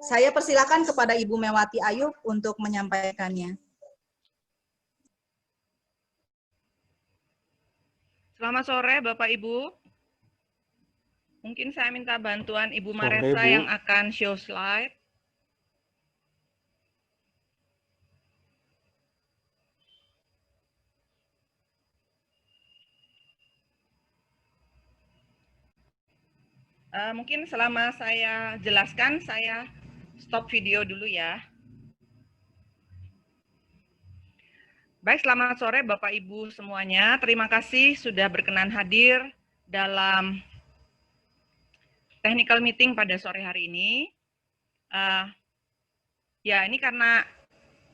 Saya persilakan kepada Ibu Mewati Ayub untuk menyampaikannya. Selamat sore Bapak Ibu. Mungkin saya minta bantuan Ibu Maresa Sore, Bu. yang akan show slide. Mungkin selama saya jelaskan, saya stop video dulu ya. Baik, selamat sore Bapak Ibu semuanya. Terima kasih sudah berkenan hadir dalam technical meeting pada sore hari ini. Ya, ini karena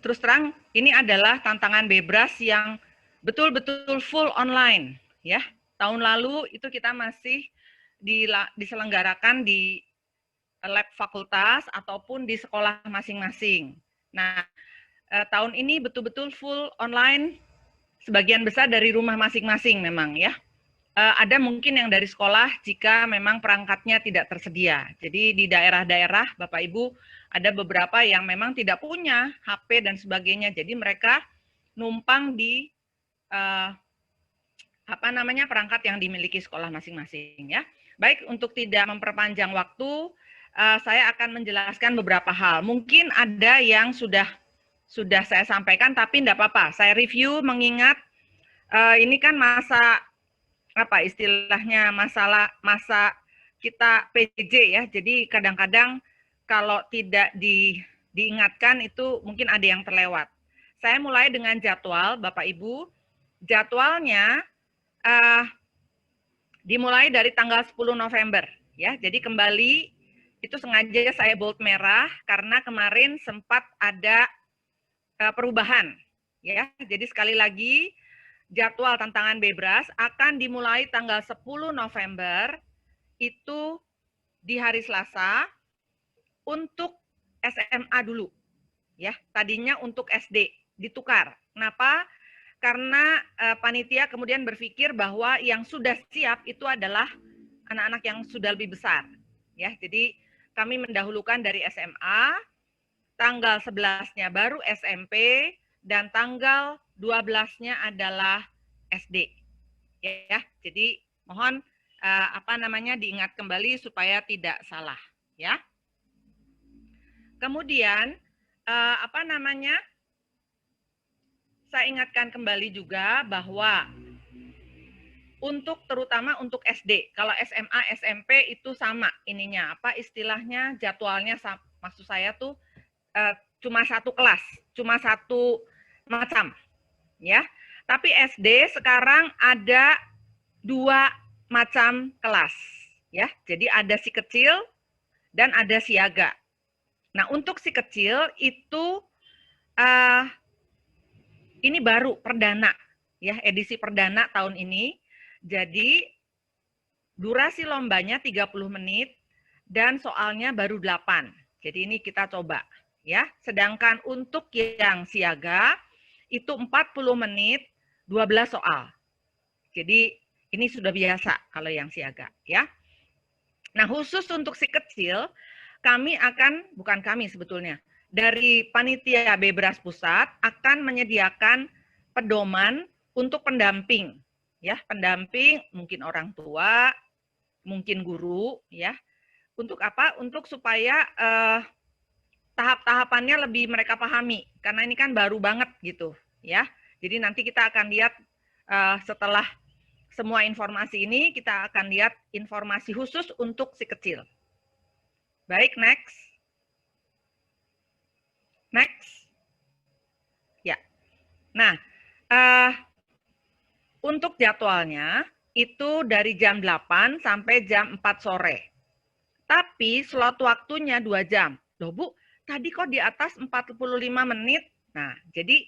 terus terang ini adalah tantangan Bebras yang betul-betul full online, ya. Tahun lalu itu kita masih diselenggarakan di lab fakultas ataupun di sekolah masing-masing. Nah, tahun ini betul-betul full online, sebagian besar dari rumah masing-masing memang ya. Ada mungkin yang dari sekolah jika memang perangkatnya tidak tersedia. Jadi di daerah-daerah Bapak Ibu ada beberapa yang memang tidak punya HP dan sebagainya. Jadi mereka numpang di perangkat yang dimiliki sekolah masing-masing ya. Baik, untuk tidak memperpanjang waktu, saya akan menjelaskan beberapa hal. Mungkin ada yang sudah saya sampaikan, tapi tidak apa-apa. Saya review mengingat ini kan masa masa kita PJJ ya. Jadi kadang-kadang kalau tidak diingatkan itu mungkin ada yang terlewat. Saya mulai dengan jadwal, Bapak Ibu. Jadwalnya dimulai dari tanggal 10 November ya. Jadi kembali itu sengaja saya bold merah karena kemarin sempat ada perubahan ya. Jadi sekali lagi jadwal tantangan Bebras akan dimulai tanggal 10 November itu di hari Selasa untuk SMA dulu ya. Tadinya untuk SD ditukar. Kenapa? Karena panitia kemudian berpikir bahwa yang sudah siap itu adalah anak-anak yang sudah lebih besar ya. Jadi kami mendahulukan dari SMA, tanggal 11-nya baru SMP, dan tanggal 12-nya adalah SD. Ya, jadi mohon diingat kembali supaya tidak salah, ya. Kemudian saya ingatkan kembali juga bahwa terutama untuk SD, kalau SMA, SMP itu sama ininya, istilahnya jadwalnya, maksud saya tuh cuma satu kelas, cuma satu macam, ya. Tapi SD sekarang ada 2 macam kelas, ya. Jadi ada si kecil dan ada siaga. Nah, untuk si kecil itu ini baru perdana, ya, edisi perdana tahun ini. Jadi durasi lombanya 30 menit dan soalnya baru 8. Jadi ini kita coba, ya. Sedangkan untuk yang siaga itu 40 menit 12 soal. Jadi ini sudah biasa kalau yang siaga ya. Nah, khusus untuk si kecil bukan kami sebetulnya, dari panitia Bebras Pusat akan menyediakan pedoman untuk pendamping ya, pendamping mungkin orang tua, mungkin guru ya. Untuk apa? Untuk supaya tahap-tahapannya lebih mereka pahami karena ini kan baru banget gitu ya. Jadi nanti kita akan lihat setelah semua informasi ini, kita akan lihat informasi khusus untuk si kecil. Baik, next. Next. Ya. Nah, untuk jadwalnya itu dari jam 8 sampai jam 4 sore. Tapi slot waktunya 2 jam. Loh Bu, tadi kok di atas 45 menit? Nah, jadi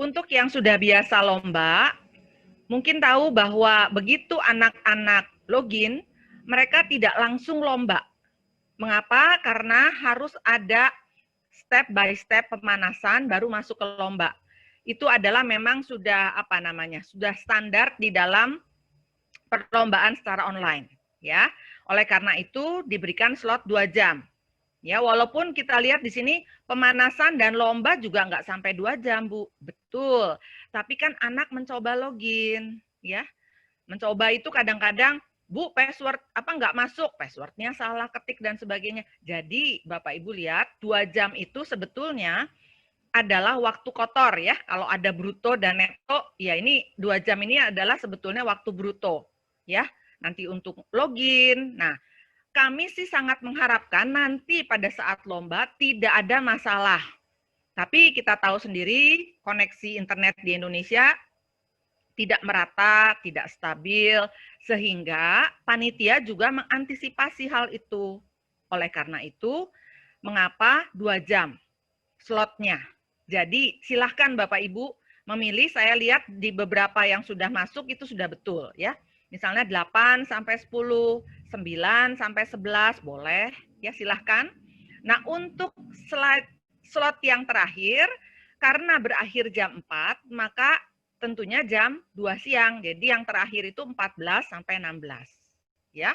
untuk yang sudah biasa lomba, mungkin tahu bahwa begitu anak-anak login, mereka tidak langsung lomba. Mengapa? Karena harus ada step by step pemanasan baru masuk ke lomba. Itu adalah memang sudah sudah standar di dalam perlombaan secara online, ya. Oleh karena itu diberikan slot 2 jam. Ya, walaupun kita lihat di sini pemanasan dan lomba juga nggak sampai 2 jam, Bu. Betul. Tapi kan anak mencoba login, ya. Mencoba itu kadang-kadang, Bu, password apa nggak masuk, passwordnya salah ketik dan sebagainya. Jadi, Bapak Ibu lihat, 2 jam itu sebetulnya adalah waktu kotor ya. Kalau ada bruto dan neto, ya ini 2 jam ini adalah sebetulnya waktu bruto, ya. Nanti untuk login. Nah, kami sih sangat mengharapkan nanti pada saat lomba tidak ada masalah. Tapi kita tahu sendiri koneksi internet di Indonesia tidak merata, tidak stabil, sehingga panitia juga mengantisipasi hal itu. Oleh karena itu, mengapa 2 jam slotnya? Jadi silahkan Bapak Ibu memilih, saya lihat di beberapa yang sudah masuk itu sudah betul ya. Misalnya 8 sampai 10, 9 sampai 11 boleh ya, silahkan. Nah, untuk slot yang terakhir karena berakhir jam 4, maka tentunya jam 2 siang. Jadi yang terakhir itu 14 sampai 16 ya.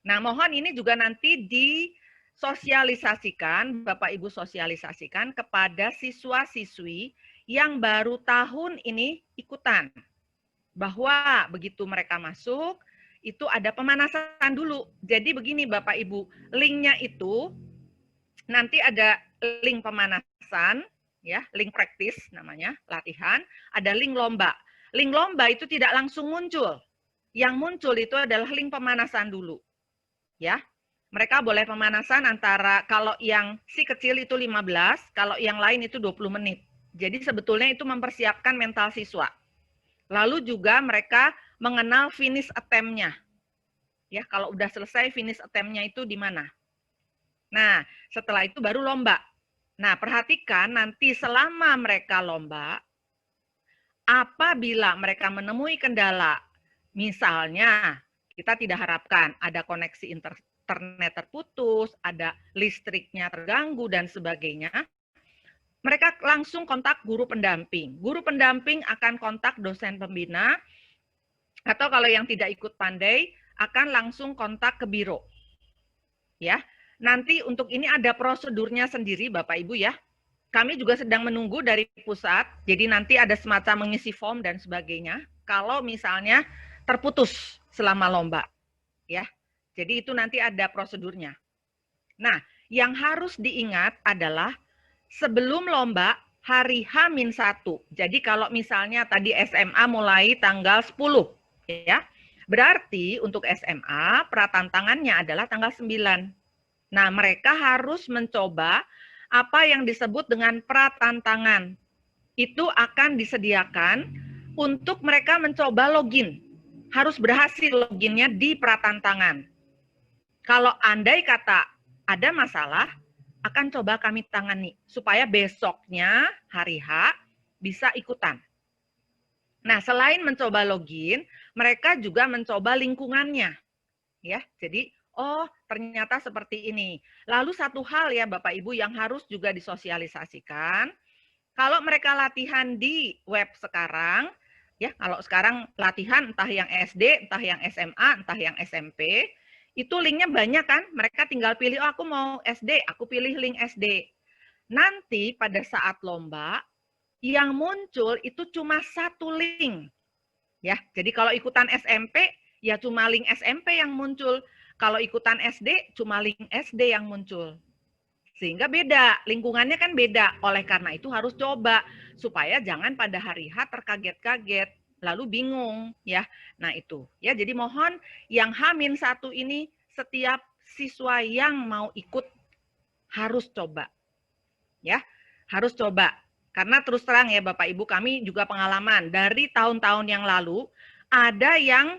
Nah, mohon ini juga nanti disosialisasikan, Bapak Ibu sosialisasikan kepada siswa-siswi yang baru tahun ini ikutan. Bahwa begitu mereka masuk, itu ada pemanasan dulu. Jadi begini Bapak Ibu, linknya itu nanti ada link pemanasan, ya, link praktis namanya, latihan, ada link lomba. Link lomba itu tidak langsung muncul. Yang muncul itu adalah link pemanasan dulu. Ya. Mereka boleh pemanasan antara, kalau yang si kecil itu 15, kalau yang lain itu 20 menit. Jadi sebetulnya itu mempersiapkan mental siswa. Lalu juga mereka mengenal finish attempt-nya. Ya, kalau udah selesai finish attempt-nya itu di mana. Nah, setelah itu baru lomba. Nah, perhatikan nanti selama mereka lomba, apabila mereka menemui kendala, misalnya kita tidak harapkan ada koneksi internet terputus, ada listriknya terganggu, dan sebagainya, mereka langsung kontak guru pendamping. Guru pendamping akan kontak dosen pembina, atau kalau yang tidak ikut pandai, akan langsung kontak ke biro. Ya, nanti untuk ini ada prosedurnya sendiri, Bapak Ibu ya. Kami juga sedang menunggu dari pusat, jadi nanti ada semacam mengisi form dan sebagainya. Kalau misalnya terputus selama lomba, ya. Jadi itu nanti ada prosedurnya. Nah, yang harus diingat adalah sebelum lomba hari H-1. Jadi kalau misalnya tadi SMA mulai tanggal 10, ya. Berarti untuk SMA pratantangannya adalah tanggal 9. Nah, mereka harus mencoba apa yang disebut dengan pratantangan. Itu akan disediakan untuk mereka mencoba login. Harus berhasil loginnya di pratantangan. Kalau andai kata ada masalah, akan coba kami tangani supaya besoknya hari H bisa ikutan. Nah, selain mencoba login, mereka juga mencoba lingkungannya. Ya, jadi oh, ternyata seperti ini. Lalu satu hal ya Bapak Ibu yang harus juga disosialisasikan, kalau mereka latihan di web sekarang, ya kalau sekarang latihan entah yang SD, entah yang SMA, entah yang SMP, itu linknya banyak kan, mereka tinggal pilih, oh aku mau SD, aku pilih link SD. Nanti pada saat lomba, yang muncul itu cuma satu link. Ya, jadi kalau ikutan SMP, ya cuma link SMP yang muncul. Kalau ikutan SD, cuma link SD yang muncul. Sehingga beda, lingkungannya kan beda. Oleh karena itu harus coba, supaya jangan pada hari H terkaget-kaget, lalu bingung. Ya, nah itu. Ya, jadi mohon yang H-1 ini, setiap siswa yang mau ikut harus coba. Ya, harus coba. Karena terus terang ya Bapak Ibu, kami juga pengalaman dari tahun-tahun yang lalu, ada yang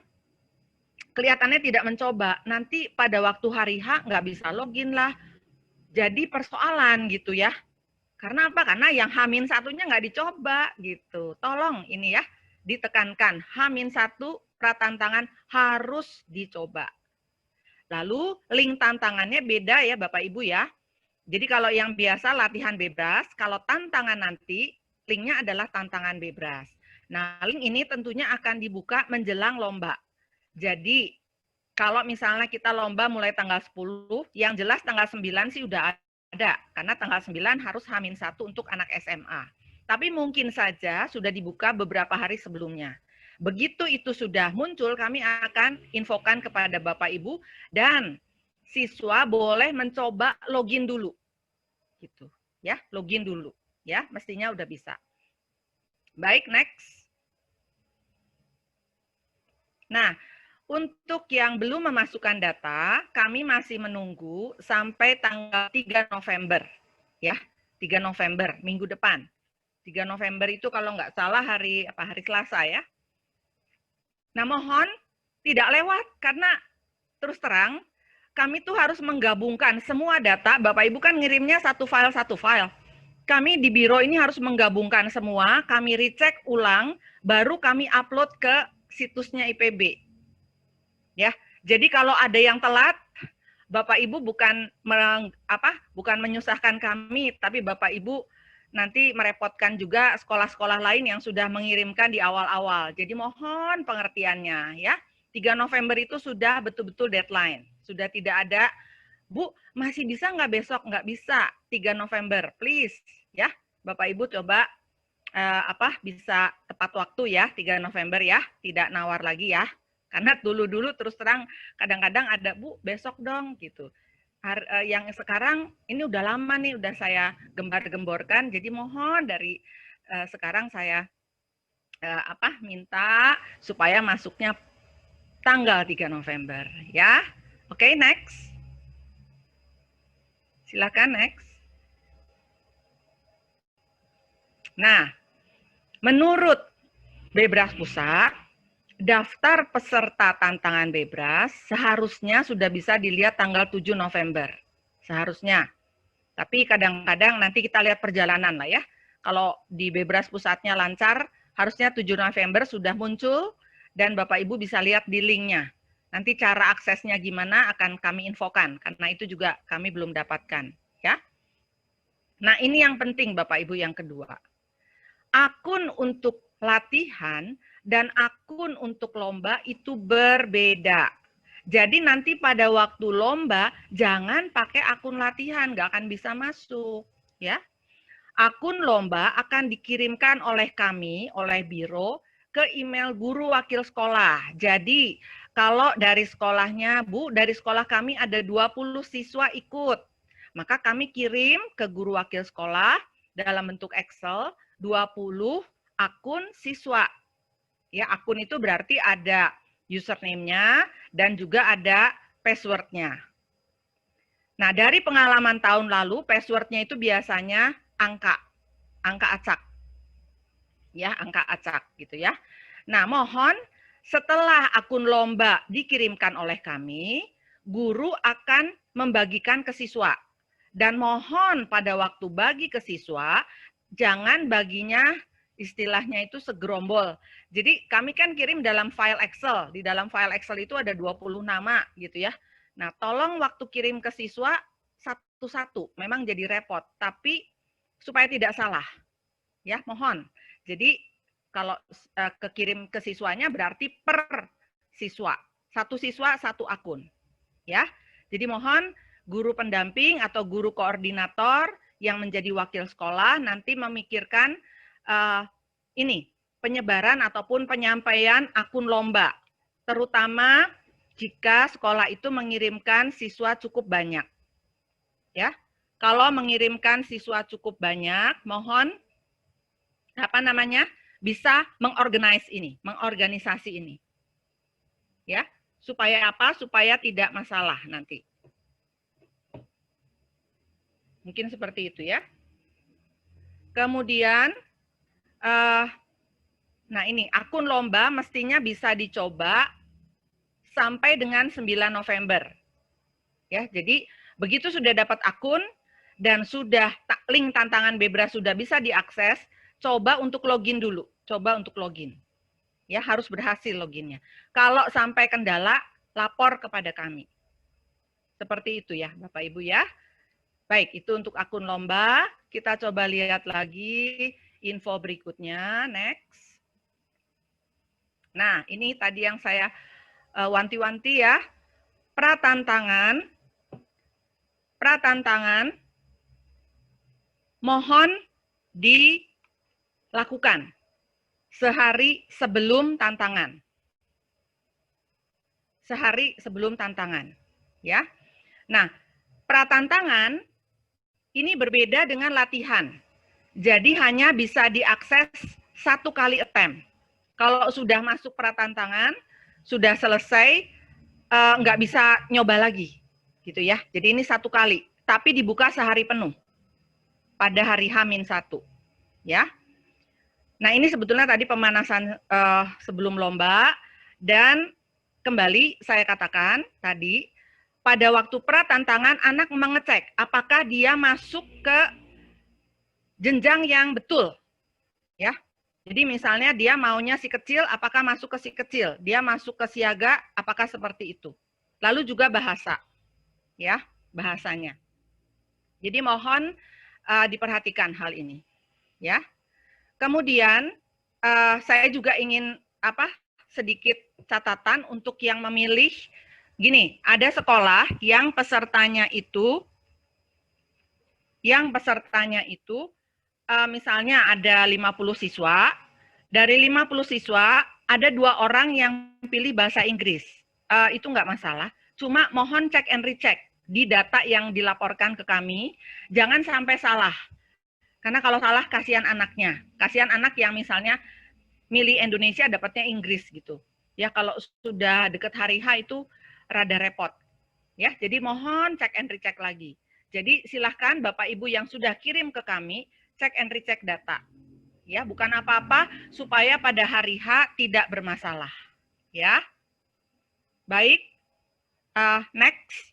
kelihatannya tidak mencoba. Nanti pada waktu hari H nggak bisa login lah. Jadi persoalan gitu ya. Karena apa? Karena yang H-1-nya nggak dicoba gitu. Tolong ini ya, ditekankan. H-1 pratantangan harus dicoba. Lalu link tantangannya beda ya Bapak Ibu ya. Jadi kalau yang biasa latihan bebas, kalau tantangan nanti linknya adalah tantangan bebas. Nah, link ini tentunya akan dibuka menjelang lomba. Jadi kalau misalnya kita lomba mulai tanggal 10, yang jelas tanggal 9 sih udah ada, karena tanggal 9 harus H-1 untuk anak SMA. Tapi mungkin saja sudah dibuka beberapa hari sebelumnya. Begitu itu sudah muncul, kami akan infokan kepada Bapak Ibu dan siswa boleh mencoba login dulu. Gitu, ya, login dulu, ya, mestinya udah bisa. Baik, next. Nah, untuk yang belum memasukkan data, kami masih menunggu sampai tanggal 3 November. Ya, 3 November, minggu depan. 3 November itu kalau nggak salah hari Selasa ya. Nah, mohon tidak lewat karena terus terang kami tuh harus menggabungkan semua data. Bapak Ibu kan ngirimnya satu file. Kami di biro ini harus menggabungkan semua, kami recheck ulang, baru kami upload ke situsnya IPB. Ya, jadi kalau ada yang telat, Bapak Ibu bukan menyusahkan kami, tapi Bapak Ibu nanti merepotkan juga sekolah-sekolah lain yang sudah mengirimkan di awal-awal. Jadi mohon pengertiannya ya. 3 November itu sudah betul-betul deadline. Sudah tidak ada, Bu, masih bisa nggak besok? Nggak bisa. 3 November, please ya. Bapak Ibu coba bisa tepat waktu ya, 3 November ya. Tidak nawar lagi ya. Karena dulu-dulu terus terang kadang-kadang ada, Bu, besok dong gitu. Yang sekarang ini udah lama nih, udah saya gembar-gemborkan, jadi mohon dari sekarang saya minta supaya masuknya tanggal 3 November ya. Oke, next. Silakan next. Nah, menurut Bebras Pusat, daftar peserta tantangan Bebras seharusnya sudah bisa dilihat tanggal 7 November. Seharusnya. Tapi kadang-kadang nanti kita lihat perjalanan lah ya. Kalau di Bebras Pusatnya lancar, harusnya 7 November sudah muncul dan Bapak Ibu bisa lihat di linknya. Nanti cara aksesnya gimana akan kami infokan, karena itu juga kami belum dapatkan. Ya. Nah, ini yang penting Bapak Ibu yang kedua. Akun untuk latihan dan akun untuk lomba itu berbeda. Jadi nanti pada waktu lomba jangan pakai akun latihan, nggak akan bisa masuk, ya. Akun lomba akan dikirimkan oleh kami, oleh biro, ke email guru wakil sekolah. Jadi kalau dari sekolahnya, Bu, dari sekolah kami ada 20 siswa ikut, maka kami kirim ke guru wakil sekolah dalam bentuk Excel 20 akun siswa. Ya, akun itu berarti ada username-nya dan juga ada password-nya. Nah, dari pengalaman tahun lalu, password-nya itu biasanya angka acak. Ya, angka acak gitu ya. Nah, mohon setelah akun lomba dikirimkan oleh kami, guru akan membagikan ke siswa. Dan mohon pada waktu bagi ke siswa, jangan baginya istilahnya itu segerombol. Jadi kami kan kirim dalam file Excel. Di dalam file Excel itu ada 20 nama gitu ya. Nah, tolong waktu kirim ke siswa satu-satu. Memang jadi repot, tapi supaya tidak salah. Ya, mohon. Jadi kalau kekirim ke siswanya berarti per siswa. Satu siswa, satu akun. Ya. Jadi mohon guru pendamping atau guru koordinator yang menjadi wakil sekolah nanti memikirkan ini penyebaran ataupun penyampaian akun lomba, terutama jika sekolah itu mengirimkan siswa cukup banyak. Ya, kalau mengirimkan siswa cukup banyak, mohon bisa mengorganisasi ini. Ya, supaya apa? Supaya tidak masalah nanti. Mungkin seperti itu ya. Kemudian nah ini akun lomba mestinya bisa dicoba sampai dengan 9 November. Ya, jadi begitu sudah dapat akun dan sudah link tantangan Bebras sudah bisa diakses, coba untuk login dulu. Coba untuk login. Ya, harus berhasil loginnya. Kalau sampai kendala, lapor kepada kami. Seperti itu ya, Bapak Ibu ya. Baik, itu untuk akun lomba. Kita coba lihat lagi info berikutnya, next. Nah, ini tadi yang saya wanti-wanti ya. Pratantangan mohon dilakukan sehari sebelum tantangan. Sehari sebelum tantangan, ya. Nah, pratantangan ini berbeda dengan latihan. Jadi hanya bisa diakses 1 kali attempt. Kalau sudah masuk pratantangan, sudah selesai, nggak bisa nyoba lagi, gitu ya. Jadi ini 1 kali, tapi dibuka sehari penuh pada hari H-1, ya. Nah, ini sebetulnya tadi pemanasan sebelum lomba, dan kembali saya katakan tadi, pada waktu pratantangan anak mengecek apakah dia masuk ke jenjang yang betul, ya. Jadi misalnya dia maunya si kecil, apakah masuk ke si kecil? Dia masuk ke siaga, apakah seperti itu? Lalu juga bahasa, ya, bahasanya. Jadi mohon diperhatikan hal ini, ya. Kemudian saya juga ingin sedikit catatan untuk yang memilih. Gini, ada sekolah yang pesertanya itu misalnya ada 50 siswa, dari 50 siswa ada 2 orang yang pilih bahasa Inggris. Itu nggak masalah, cuma mohon cek and recheck di data yang dilaporkan ke kami, jangan sampai salah. Karena kalau salah kasihan anaknya. Kasihan anak yang misalnya milih Indonesia dapatnya Inggris gitu. Ya kalau sudah dekat hari H itu rada repot. Ya, jadi mohon cek and recheck lagi. Jadi silahkan Bapak Ibu yang sudah kirim ke kami cek and recheck data. Ya, bukan apa-apa supaya pada hari H tidak bermasalah. Ya. Baik. Next.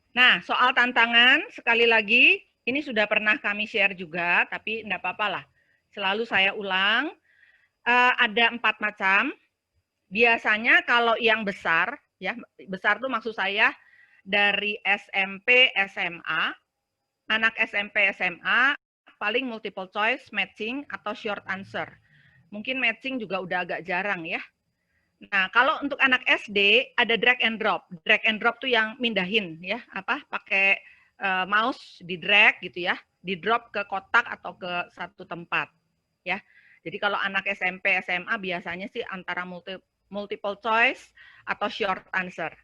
Nah, soal tantangan, sekali lagi, ini sudah pernah kami share juga, tapi enggak apa-apa lah. Selalu saya ulang, ada 4 macam. Biasanya kalau yang besar, ya besar itu maksud saya dari SMP, SMA, anak SMP, SMA, paling multiple choice, matching, atau short answer. Mungkin matching juga udah agak jarang ya. Nah, kalau untuk anak SD ada drag and drop. Drag and drop tuh yang mindahin ya, pakai mouse di drag gitu ya, di drop ke kotak atau ke satu tempat ya. Jadi kalau anak SMP, SMA biasanya sih antara multiple choice atau short answer.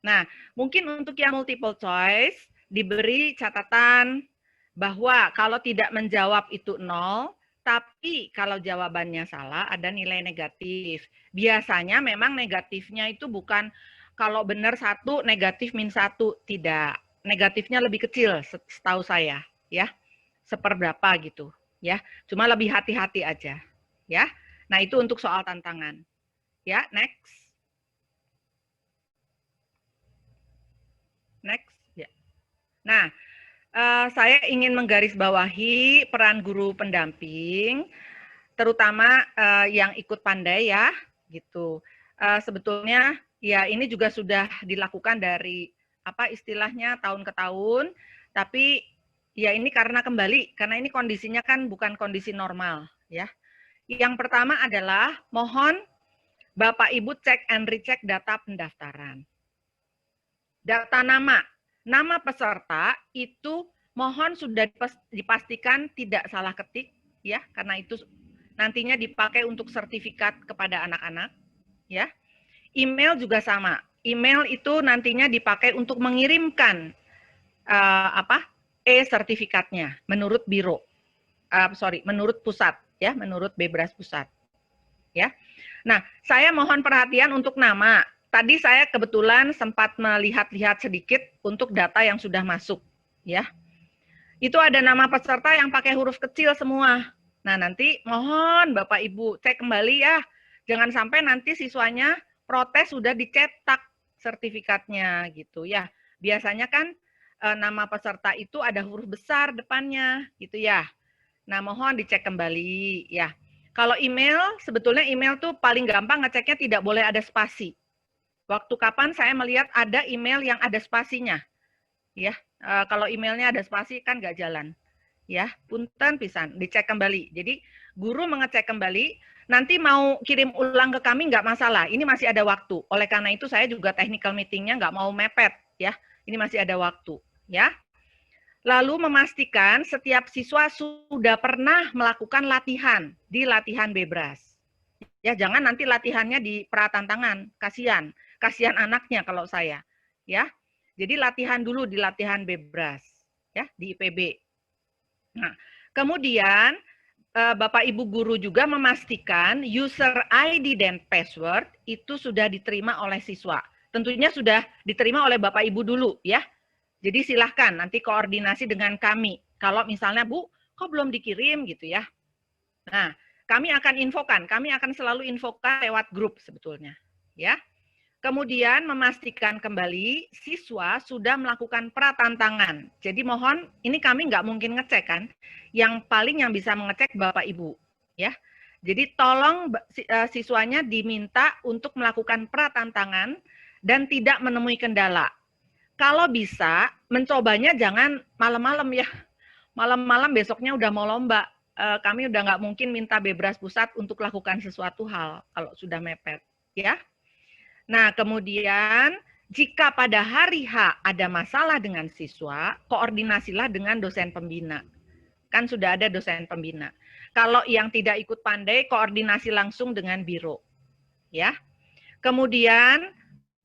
Nah, mungkin untuk yang multiple choice diberi catatan bahwa kalau tidak menjawab itu 0, tapi kalau jawabannya salah ada nilai negatif. Biasanya memang negatifnya itu bukan kalau benar 1 negatif -1, tidak. Negatifnya lebih kecil setahu saya ya. Seperberapa gitu ya. Cuma lebih hati-hati aja ya. Nah, itu untuk soal tantangan. Ya, next. Next ya. Nah, saya ingin menggarisbawahi peran guru pendamping, terutama yang ikut pandai ya, gitu. Sebetulnya ya ini juga sudah dilakukan dari istilahnya tahun ke tahun, tapi ya ini karena ini kondisinya kan bukan kondisi normal ya. Yang pertama adalah mohon Bapak Ibu cek and recheck data pendaftaran. Data nama peserta itu mohon sudah dipastikan tidak salah ketik ya, karena itu nantinya dipakai untuk sertifikat kepada anak-anak ya. Email juga sama. Email itu nantinya dipakai untuk mengirimkan e-sertifikatnya menurut biro. Menurut pusat ya, menurut Bebras pusat. Ya. Nah, saya mohon perhatian untuk nama. Tadi saya kebetulan sempat melihat-lihat sedikit untuk data yang sudah masuk, ya. Itu ada nama peserta yang pakai huruf kecil semua. Nah, nanti mohon Bapak Ibu cek kembali ya. Jangan sampai nanti siswanya protes sudah dicetak sertifikatnya gitu ya. Biasanya kan nama peserta itu ada huruf besar depannya gitu ya. Nah, mohon dicek kembali ya. Kalau email, sebetulnya email tuh paling gampang ngeceknya tidak boleh ada spasi. Waktu kapan saya melihat ada email yang ada spasinya, ya. Kalau emailnya ada spasi kan nggak jalan, ya. Punten pisan, dicek kembali. Jadi guru mengecek kembali nanti mau kirim ulang ke kami nggak masalah, ini masih ada waktu. Oleh karena itu saya juga technical meetingnya nggak mau mepet ya, ini masih ada waktu ya. Lalu memastikan setiap siswa sudah pernah melakukan latihan di latihan Bebras. Ya, jangan nanti latihannya di pratantangan, kasihan anaknya kalau saya ya. Jadi latihan dulu di latihan Bebras ya di IPB. Nah, kemudian Bapak Ibu guru juga memastikan user ID dan password itu sudah diterima oleh siswa. Tentunya sudah diterima oleh Bapak Ibu dulu ya. Jadi silahkan nanti koordinasi dengan kami. Kalau misalnya Bu, kok belum dikirim gitu ya. Nah, kami akan selalu infokan lewat grup sebetulnya ya. Kemudian memastikan kembali siswa sudah melakukan pratantangan. Jadi mohon, ini kami nggak mungkin ngecek kan. Yang paling yang bisa mengecek Bapak Ibu. Ya. Jadi tolong siswanya diminta untuk melakukan pratantangan dan tidak menemui kendala. Kalau bisa, mencobanya jangan malam-malam ya. Malam-malam besoknya udah mau lomba. Kami udah nggak mungkin minta Bebras Pusat untuk lakukan sesuatu hal kalau sudah mepet. Ya. Nah, kemudian jika pada hari H ada masalah dengan siswa, koordinasilah dengan dosen pembina. Kan sudah ada dosen pembina. Kalau yang tidak ikut pandai, koordinasi langsung dengan biro. Ya. Kemudian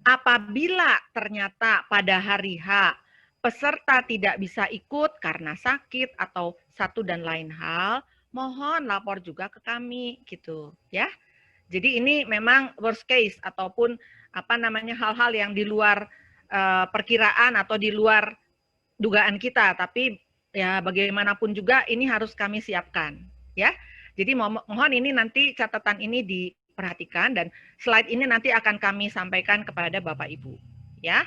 apabila ternyata pada hari H peserta tidak bisa ikut karena sakit atau satu dan lain hal, mohon lapor juga ke kami gitu, ya. Jadi ini memang worst case ataupun hal-hal yang di luar perkiraan atau di luar dugaan kita, tapi ya bagaimanapun juga ini harus kami siapkan ya. Jadi mohon ini nanti catatan ini diperhatikan dan slide ini nanti akan kami sampaikan kepada Bapak Ibu ya.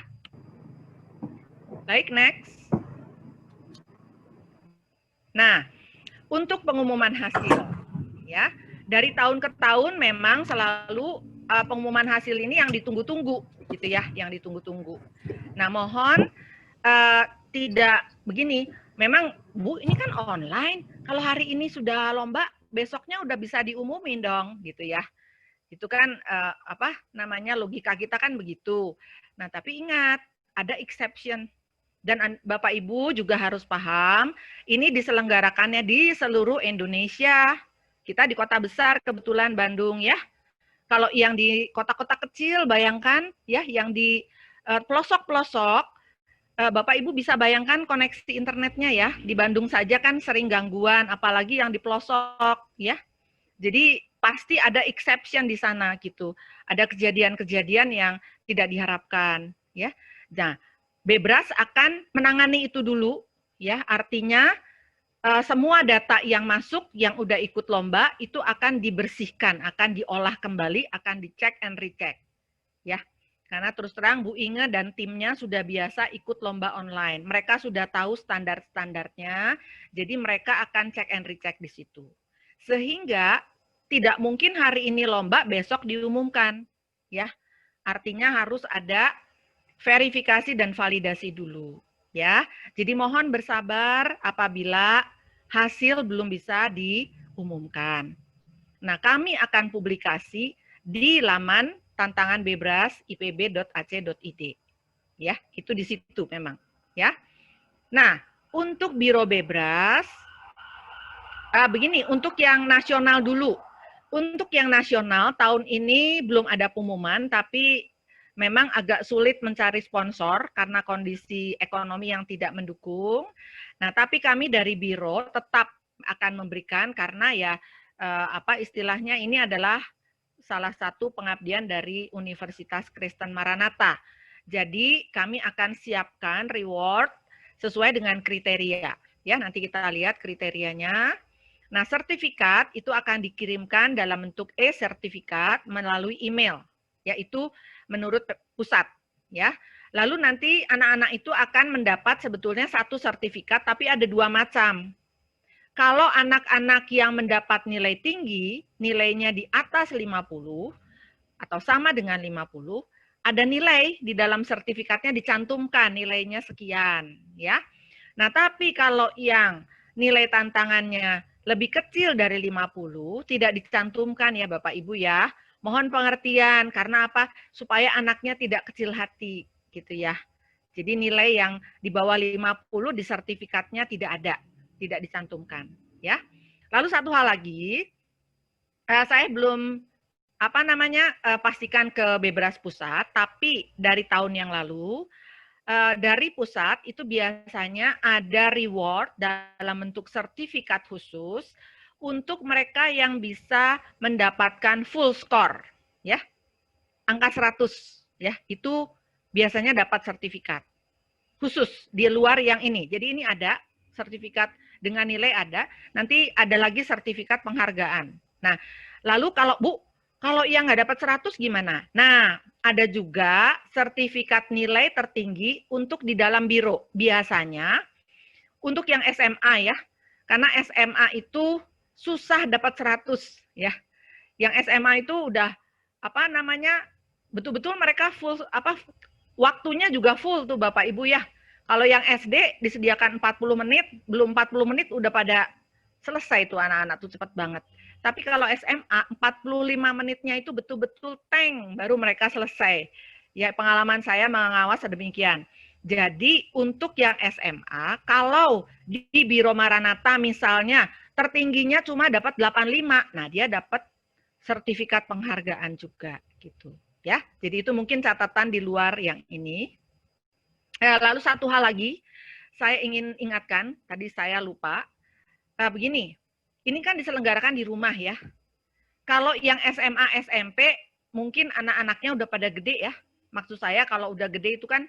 Baik, next. Nah, untuk pengumuman hasil ya. Dari tahun ke tahun memang selalu pengumuman hasil ini yang ditunggu-tunggu gitu ya, yang ditunggu-tunggu. Nah, mohon tidak begini, memang Bu ini kan online, kalau hari ini sudah lomba, besoknya udah bisa diumumin dong gitu ya. Itu kan logika kita kan begitu. Nah, tapi ingat, ada exception. Dan Bapak Ibu juga harus paham, ini diselenggarakannya di seluruh Indonesia. Kita di kota besar, kebetulan Bandung ya. Kalau yang di kota-kota kecil, bayangkan ya, yang di pelosok-pelosok, Bapak Ibu bisa bayangkan koneksi internetnya ya. Di Bandung saja kan sering gangguan, apalagi yang di pelosok ya. Jadi pasti ada exception di sana gitu. Ada kejadian-kejadian yang tidak diharapkan ya. Nah, Bebras akan menangani itu dulu ya. Artinya semua data yang masuk, yang udah ikut lomba, itu akan dibersihkan, akan diolah kembali, akan dicek and recheck. Ya, karena terus terang Bu Inge dan timnya sudah biasa ikut lomba online. Mereka sudah tahu standar-standarnya, jadi mereka akan cek and recheck di situ. Sehingga tidak mungkin hari ini lomba, besok diumumkan. Ya, artinya harus ada verifikasi dan validasi dulu. Ya, jadi mohon bersabar apabila hasil belum bisa diumumkan. Nah, kami akan publikasi di laman tantangan bebras ipb.ac.id. Ya, itu di situ memang, ya. Nah, untuk Biro Bebras begini, untuk yang nasional dulu. Untuk yang nasional tahun ini belum ada pengumuman, tapi memang agak sulit mencari sponsor karena kondisi ekonomi yang tidak mendukung. Nah, tapi kami dari Biro tetap akan memberikan karena ya istilahnya ini adalah salah satu pengabdian dari Universitas Kristen Maranatha. Jadi kami akan siapkan reward sesuai dengan kriteria. Ya, nanti kita lihat kriterianya. Nah, sertifikat itu akan dikirimkan dalam bentuk e-sertifikat melalui email, yaitu menurut pusat ya. Lalu nanti anak-anak itu akan mendapat sebetulnya satu sertifikat tapi ada dua macam. Kalau anak-anak yang mendapat nilai tinggi, nilainya di atas 50 atau sama dengan 50, ada nilai di dalam sertifikatnya dicantumkan nilainya sekian ya. Nah, tapi kalau yang nilai tantangannya lebih kecil dari 50 tidak dicantumkan ya Bapak Ibu ya. Mohon pengertian karena apa? Supaya anaknya tidak kecil hati gitu ya. Jadi nilai yang di bawah 50 di sertifikatnya tidak ada, tidak dicantumkan ya. Lalu satu hal lagi, saya belum pastikan ke Bebras pusat, tapi dari tahun yang lalu dari pusat itu biasanya ada reward dalam bentuk sertifikat khusus untuk mereka yang bisa mendapatkan full score ya. Angka 100 ya, itu biasanya dapat sertifikat khusus di luar yang ini. Jadi ini ada sertifikat dengan nilai ada, nanti ada lagi sertifikat penghargaan. Nah, lalu kalau yang nggak dapat 100 gimana? Nah, ada juga sertifikat nilai tertinggi untuk di dalam biro. Biasanya untuk yang SMA ya, karena SMA itu susah dapat 100 ya. Yang SMA itu udah betul-betul mereka full waktunya juga full tuh Bapak Ibu ya. Kalau yang SD disediakan 40 menit, belum 40 menit udah pada selesai tuh anak-anak tuh cepat banget. Tapi kalau SMA 45 menitnya itu betul-betul baru mereka selesai. Ya pengalaman saya mengawas demikian. Jadi untuk yang SMA kalau di Biro Maranatha misalnya tertingginya cuma dapat 85, nah dia dapat sertifikat penghargaan juga gitu ya. Jadi itu mungkin catatan di luar yang ini. Lalu satu hal lagi saya ingin ingatkan, tadi saya lupa. Begini, ini kan diselenggarakan di rumah ya. Kalau yang SMA, SMP, mungkin anak-anaknya udah pada gede ya. Maksud saya kalau udah gede itu kan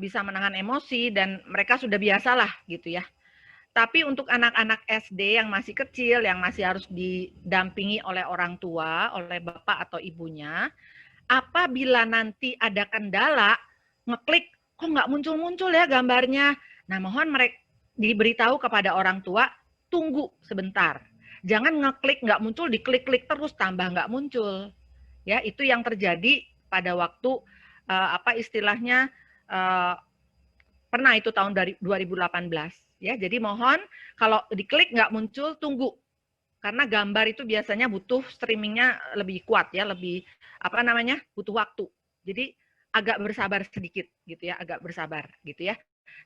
bisa menahan emosi dan mereka sudah biasa lah gitu ya. Tapi untuk anak-anak SD yang masih kecil, yang masih harus didampingi oleh orang tua, oleh bapak atau ibunya, apabila nanti ada kendala, ngeklik, kok nggak muncul-muncul ya gambarnya. Nah, mohon mereka diberitahu kepada orang tua, tunggu sebentar. Jangan ngeklik nggak muncul, diklik-klik terus tambah nggak muncul. Ya, itu yang terjadi pada waktu istilahnya pernah itu tahun 2018. Ya, jadi mohon kalau diklik nggak muncul, tunggu. Karena gambar itu biasanya butuh streamingnya lebih kuat ya, lebih butuh waktu. Jadi agak bersabar sedikit gitu ya, agak bersabar gitu ya.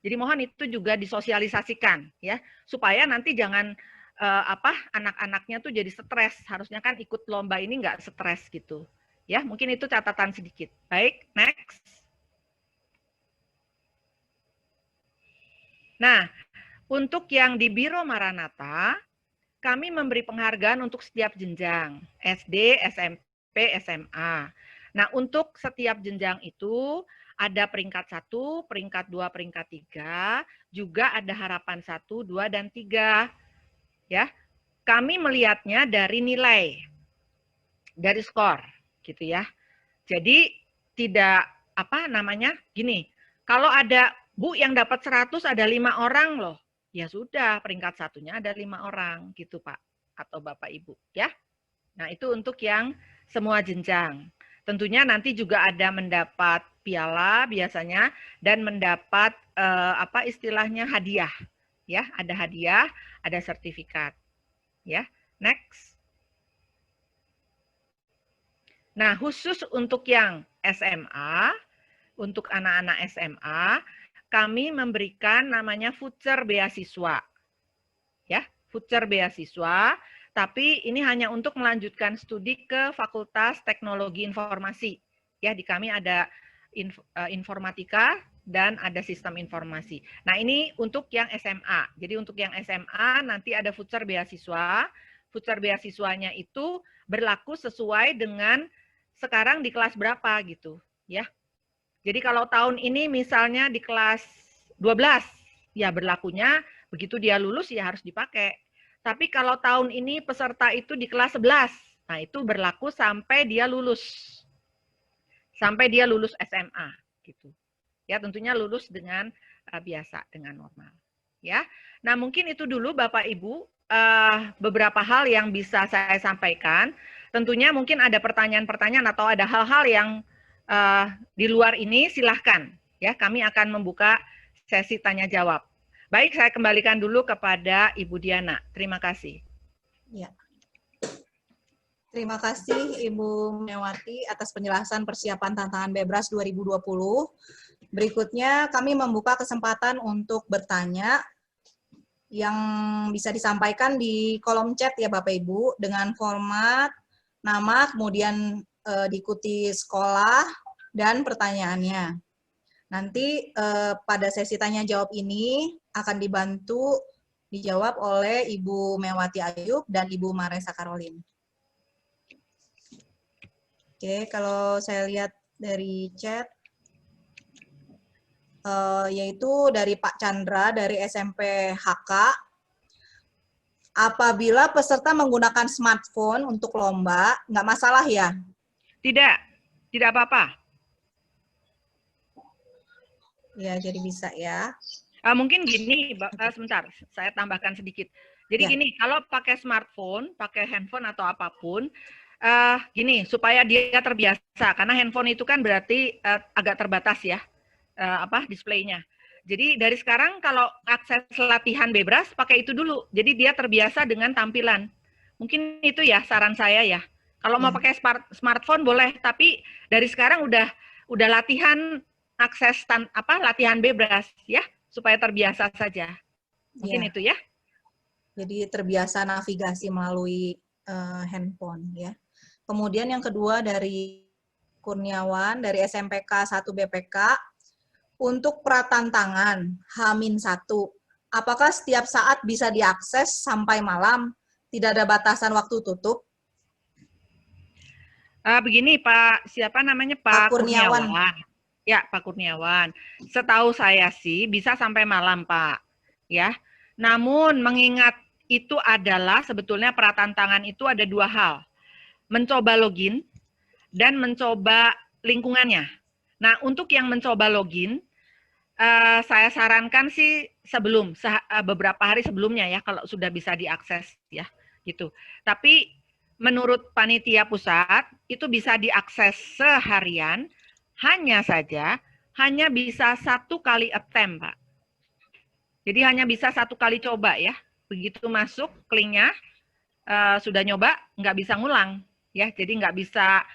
Jadi mohon itu juga disosialisasikan ya, supaya nanti jangan anak-anaknya tuh jadi stres. Harusnya kan ikut lomba ini nggak stres gitu. Ya, mungkin itu catatan sedikit. Baik, next. Nah, untuk yang di Biro Maranatha, kami memberi penghargaan untuk setiap jenjang, SD, SMP, SMA. Nah, untuk setiap jenjang itu ada peringkat 1, peringkat 2, peringkat 3, juga ada harapan 1, 2, dan 3. Ya, kami melihatnya dari nilai, dari skor, gitu ya. Jadi tidak gini, kalau ada Bu yang dapat 100 ada 5 orang loh. Ya sudah, peringkat 1-nya ada 5 orang gitu Pak atau Bapak Ibu ya. Nah, itu untuk yang semua jenjang. Tentunya nanti juga ada mendapat piala biasanya dan mendapat istilahnya hadiah. Ya, ada hadiah, ada sertifikat. Ya, next. Nah, khusus untuk yang SMA, untuk anak-anak SMA, kami memberikan namanya voucher beasiswa. Ya, voucher beasiswa, tapi ini hanya untuk melanjutkan studi ke Fakultas Teknologi Informasi. Ya, di kami ada informatika dan ada sistem informasi. Nah, ini untuk yang SMA. Jadi untuk yang SMA nanti ada voucher beasiswa. Voucher beasiswanya itu berlaku sesuai dengan sekarang di kelas berapa gitu, ya. Jadi kalau tahun ini misalnya di kelas 12, ya berlakunya begitu dia lulus ya harus dipakai. Tapi kalau tahun ini peserta itu di kelas 11, nah itu berlaku sampai dia lulus. Sampai dia lulus SMA gitu. Ya, tentunya lulus dengan biasa, dengan normal. Ya. Nah, mungkin itu dulu Bapak Ibu beberapa hal yang bisa saya sampaikan. Tentunya mungkin ada pertanyaan-pertanyaan atau ada hal-hal yang di luar ini silahkan ya, kami akan membuka sesi tanya jawab. Baik, saya kembalikan dulu kepada Ibu Diana. Terima kasih. Ya. Terima kasih Ibu Mewati atas penjelasan persiapan tantangan Bebras 2020. Berikutnya kami membuka kesempatan untuk bertanya yang bisa disampaikan di kolom chat ya Bapak Ibu dengan format nama, kemudian diikuti sekolah dan pertanyaannya. Nanti pada sesi tanya jawab ini akan dibantu dijawab oleh Ibu Mewati Ayub dan Ibu Maresa Karolin. Oke, kalau saya lihat dari chat, yaitu dari Pak Chandra dari SMP HK, apabila peserta menggunakan smartphone untuk lomba, nggak masalah ya? Tidak apa-apa. Ya, jadi bisa ya. Mungkin gini, sebentar, saya tambahkan sedikit. Jadi Ya. gini, kalau pakai smartphone, pakai handphone atau apapun, gini, supaya dia terbiasa, karena handphone itu kan berarti agak terbatas ya, displaynya. Jadi dari sekarang kalau akses latihan Bebras, pakai itu dulu. Jadi dia terbiasa dengan tampilan. Mungkin itu ya saran saya ya. Kalau mau pakai smartphone boleh, tapi dari sekarang udah latihan akses latihan Bebras ya, supaya terbiasa saja. Mungkin itu ya. Jadi terbiasa navigasi melalui handphone ya. Kemudian yang kedua dari Kurniawan dari SMPK 1 BPK, untuk pratantangan H-1, apakah setiap saat bisa diakses sampai malam? Tidak ada batasan waktu tutup? Begini Pak, siapa namanya Pak Kurniawan. Ya, Pak Kurniawan. Setahu saya sih bisa sampai malam, Pak. Ya. Namun mengingat itu adalah sebetulnya pratantangan itu ada dua hal. Mencoba login dan mencoba lingkungannya. Nah, untuk yang mencoba login, saya sarankan sih beberapa hari sebelumnya ya, kalau sudah bisa diakses ya, gitu. Tapi menurut panitia pusat itu bisa diakses seharian. Hanya saja, hanya bisa 1 kali attempt, Pak. Jadi hanya bisa 1 kali coba ya. Begitu masuk linknya, sudah nyoba, nggak bisa ngulang. Ya, jadi nggak bisa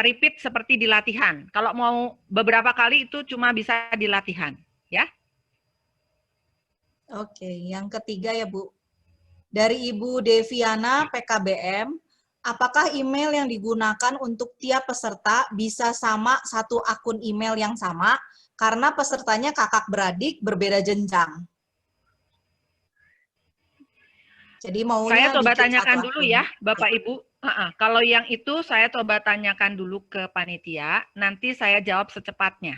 repeat seperti di latihan. Kalau mau beberapa kali itu cuma bisa di latihan. Ya. Oke, yang ketiga ya Bu. Dari Ibu Deviana PKBM, apakah email yang digunakan untuk tiap peserta bisa sama satu akun email yang sama karena pesertanya kakak beradik berbeda jenjang? Jadi maunya saya coba bikin tanyakan satu dulu akun. ya, Bapak Ibu. Kalau yang itu saya coba tanyakan dulu ke panitia, nanti saya jawab secepatnya.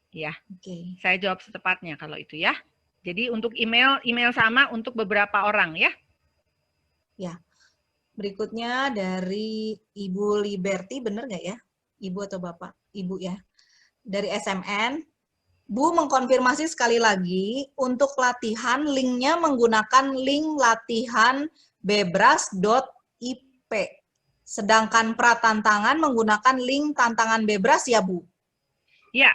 Ya. Oke. Saya jawab secepatnya kalau itu ya. Jadi untuk email sama untuk beberapa orang ya. Ya. Berikutnya dari Ibu Liberty, benar nggak ya? Ibu atau Bapak? Ibu ya. Dari SMN, Bu mengkonfirmasi sekali lagi, untuk latihan linknya menggunakan link latihan bebras.ip. Sedangkan pratantangan menggunakan link tantangan Bebras ya Bu? Ya,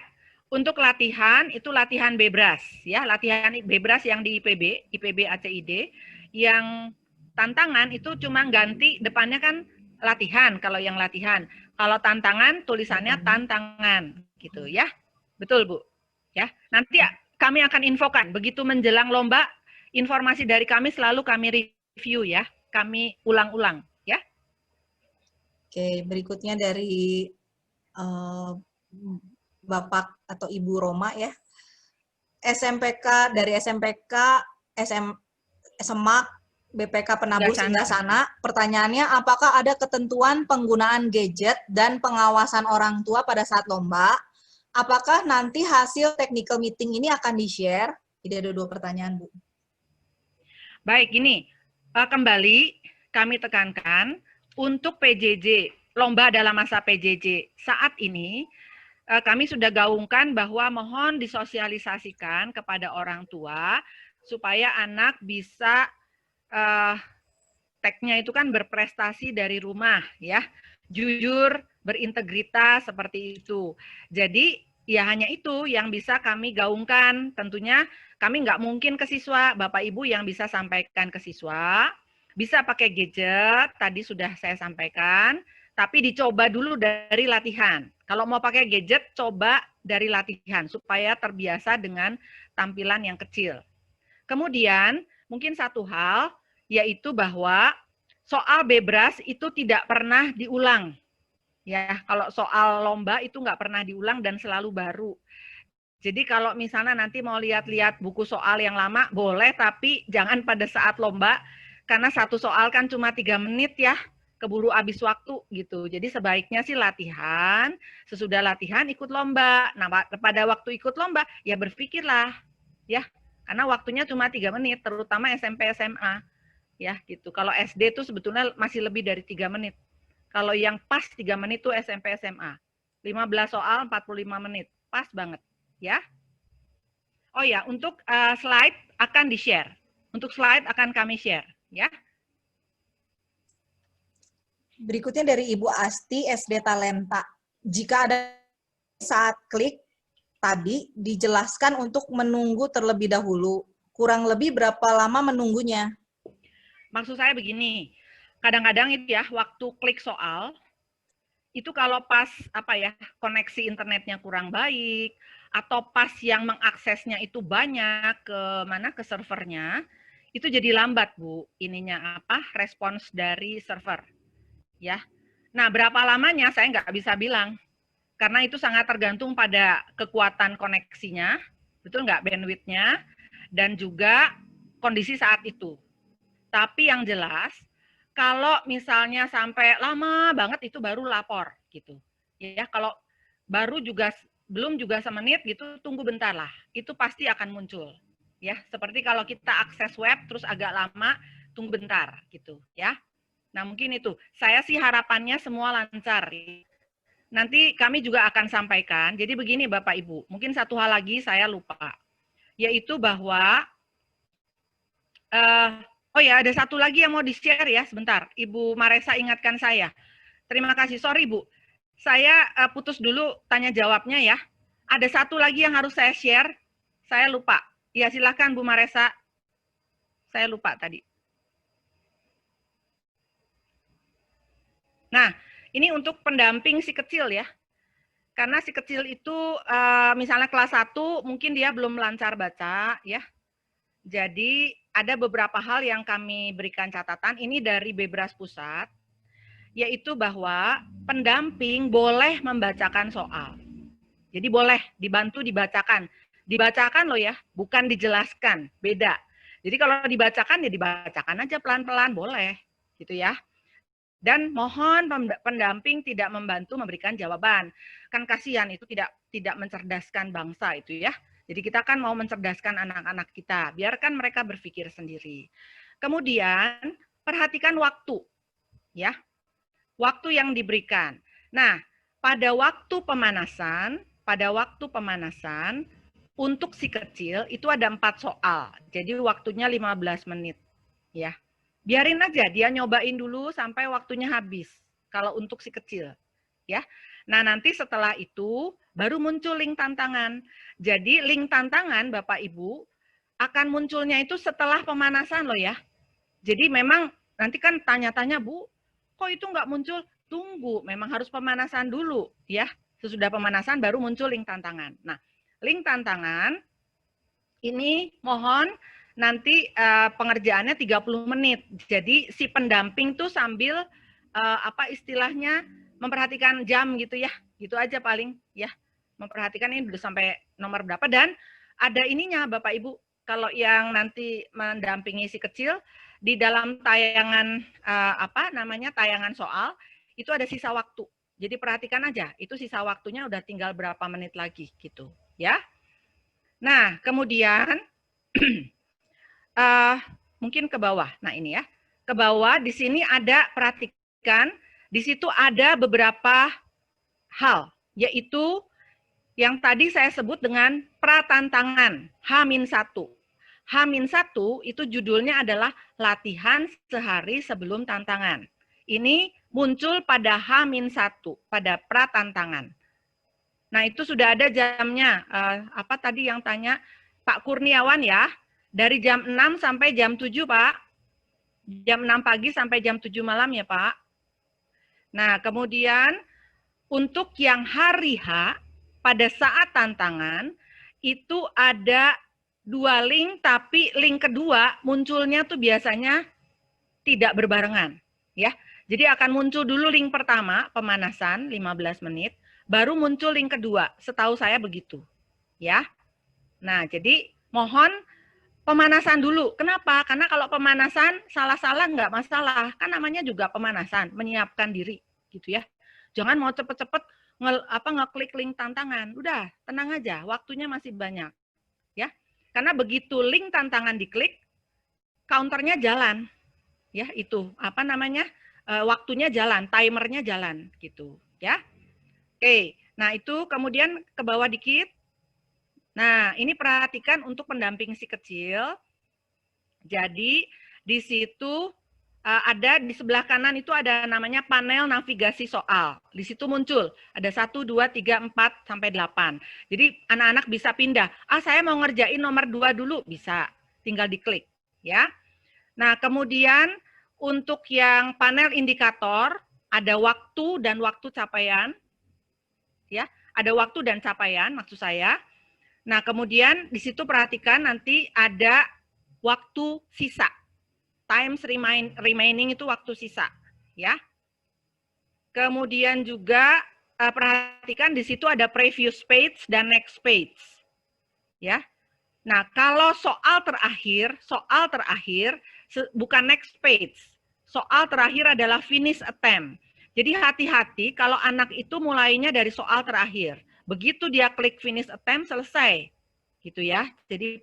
untuk latihan itu latihan Bebras ya, latihan Bebras yang di IPB ACID, yang tantangan itu cuma ganti depannya kan latihan kalau yang latihan. Kalau tantangan tulisannya tantangan gitu ya. Betul Bu. Ya. Nanti kami akan infokan begitu menjelang lomba, informasi dari kami selalu kami review ya. Kami ulang-ulang ya. Oke, berikutnya dari Bapak atau Ibu Roma ya. SMPK dari SMPK Semak BPK Penabur Singgah Sana. Pertanyaannya, apakah ada ketentuan penggunaan gadget dan pengawasan orang tua pada saat lomba? Apakah nanti hasil technical meeting ini akan di-share? Jadi ada 2 pertanyaan, Bu. Baik, ini kembali kami tekankan untuk PJJ, lomba dalam masa PJJ saat ini, kami sudah gaungkan bahwa mohon disosialisasikan kepada orang tua supaya anak bisa tagnya itu kan berprestasi dari rumah ya, jujur, berintegritas seperti itu. Jadi ya hanya itu yang bisa kami gaungkan. Tentunya kami nggak mungkin ke siswa, Bapak Ibu yang bisa sampaikan ke siswa, Bisa pakai gadget, tadi sudah saya sampaikan, tapi dicoba dulu dari latihan. Kalau mau pakai gadget, coba dari latihan supaya terbiasa dengan tampilan yang kecil. Kemudian, mungkin satu hal, yaitu bahwa soal bebras itu tidak pernah diulang. Ya, kalau soal lomba itu nggak pernah diulang dan selalu baru. Jadi kalau misalnya nanti mau lihat-lihat buku soal yang lama, boleh, tapi jangan pada saat lomba, karena satu soal kan cuma 3 menit ya, keburu habis waktu gitu. Jadi sebaiknya sih latihan, sesudah latihan ikut lomba. Nah, pada waktu ikut lomba, ya berpikirlah, ya, karena waktunya cuma 3 menit, terutama SMP SMA, ya gitu. Kalau SD itu sebetulnya masih lebih dari 3 menit. Kalau yang pas 3 menit itu SMP SMA. 15 soal 45 menit, pas banget. Ya. Oh ya, untuk slide akan di-share. Untuk slide akan kami share, ya. Berikutnya dari Ibu Asti, SD Talenta. Jika ada saat klik tadi, dijelaskan untuk menunggu terlebih dahulu. Kurang lebih berapa lama menunggunya? Maksud saya begini, kadang-kadang itu ya, waktu klik soal, itu kalau pas apa ya, koneksi internetnya kurang baik, atau pas yang mengaksesnya itu banyak ke servernya, itu jadi lambat Bu, ininya apa, respons dari server, ya. Nah, berapa lamanya saya nggak bisa bilang, karena itu sangat tergantung pada kekuatan koneksinya, betul nggak, bandwidth-nya, dan juga kondisi saat itu. Tapi yang jelas, kalau misalnya sampai lama banget itu baru lapor gitu. Ya, kalau baru juga belum juga semenit gitu, tunggu bentar lah. Itu pasti akan muncul. Ya, seperti kalau kita akses web terus agak lama, tunggu bentar gitu, ya. Nah, mungkin itu. Saya sih harapannya semua lancar. Nanti kami juga akan sampaikan. Jadi begini Bapak Ibu, mungkin satu hal lagi saya lupa. Yaitu bahwa oh ya, ada satu lagi yang mau di-share ya, sebentar. Ibu Maresa ingatkan saya. Terima kasih, sorry Bu. Saya putus dulu tanya jawabnya ya. Ada satu lagi yang harus saya share, saya lupa. Ya silakan Bu Maresa, saya lupa tadi. Nah, ini untuk pendamping si kecil ya. Karena si kecil itu misalnya kelas 1 mungkin dia belum lancar baca ya. Jadi ada beberapa hal yang kami berikan catatan, ini dari Bebras Pusat, yaitu bahwa pendamping boleh membacakan soal. Jadi boleh dibantu dibacakan. Dibacakan loh ya, bukan dijelaskan, beda. Jadi kalau dibacakan ya dibacakan aja pelan-pelan, boleh gitu ya. Dan mohon pendamping tidak membantu memberikan jawaban. Kan kasihan itu tidak mencerdaskan bangsa itu ya. Jadi kita kan mau mencerdaskan anak-anak kita, biarkan mereka berpikir sendiri. Kemudian perhatikan waktu, ya, waktu yang diberikan. Nah, pada waktu pemanasan untuk si kecil itu ada 4 soal, jadi waktunya 15 menit, ya. Biarin aja dia nyobain dulu sampai waktunya habis. Kalau untuk si kecil, ya. Nah, nanti setelah itu baru muncul link tantangan. Jadi link tantangan Bapak Ibu akan munculnya itu setelah pemanasan loh ya. Jadi memang nanti kan tanya-tanya Bu, kok itu nggak muncul? Tunggu, memang harus pemanasan dulu ya. Sesudah pemanasan baru muncul link tantangan. Nah, link tantangan ini mohon nanti pengerjaannya 30 menit. Jadi si pendamping tuh sambil apa istilahnya memperhatikan jam gitu ya, gitu aja paling ya, memperhatikan ini udah sampai nomor berapa, dan ada ininya Bapak Ibu, kalau yang nanti mendampingi si kecil di dalam tayangan apa namanya tayangan soal itu ada sisa waktu, jadi perhatikan aja itu sisa waktunya udah tinggal berapa menit lagi gitu ya. Nah kemudian mungkin ke bawah, nah ini ya ke bawah di sini ada perhatikan. Di situ ada beberapa hal, yaitu yang tadi saya sebut dengan pratantangan H-1. H-1 itu judulnya adalah latihan sehari sebelum tantangan. Ini muncul pada H-1, pada pratantangan. Nah, itu sudah ada jamnya. Apa tadi yang tanya Pak Kurniawan ya? Dari jam 6 sampai jam 7, Pak. Jam 6 pagi sampai jam 7 malam ya Pak. Nah, kemudian untuk yang hari H, pada saat tantangan, itu ada 2 link, tapi link kedua munculnya tuh biasanya tidak berbarengan. Ya, jadi akan muncul dulu link pertama, pemanasan 15 menit, baru muncul link kedua, setahu saya begitu. Ya, nah jadi mohon pemanasan dulu. Kenapa? Karena kalau pemanasan salah-salah nggak masalah, kan namanya juga pemanasan, menyiapkan diri, gitu ya. Jangan mau cepet-cepet ngeklik link tantangan. Udah, tenang aja, waktunya masih banyak, ya. Karena begitu link tantangan diklik, counternya jalan, ya itu apa namanya waktunya jalan, timernya jalan, gitu, ya. Oke, nah itu kemudian ke bawah dikit. Nah, ini perhatikan untuk pendamping si kecil. Jadi, di situ ada di sebelah kanan itu ada namanya panel navigasi soal. Di situ muncul, ada 1, 2, 3, 4, sampai 8. Jadi, anak-anak bisa pindah. Saya mau ngerjain nomor 2 dulu, bisa. Tinggal diklik. Ya. Nah, kemudian untuk yang panel indikator, ada waktu dan waktu capaian. Ya, ada waktu dan capaian, maksud saya. Nah, kemudian di situ perhatikan nanti ada waktu sisa. Times remaining itu waktu sisa, ya. Kemudian juga perhatikan di situ ada previous page dan next page. Ya. Nah, kalau soal terakhir bukan next page. Soal terakhir adalah finish attempt. Jadi hati-hati kalau anak itu mulainya dari soal terakhir. Begitu dia klik finish attempt, selesai. Gitu ya. Jadi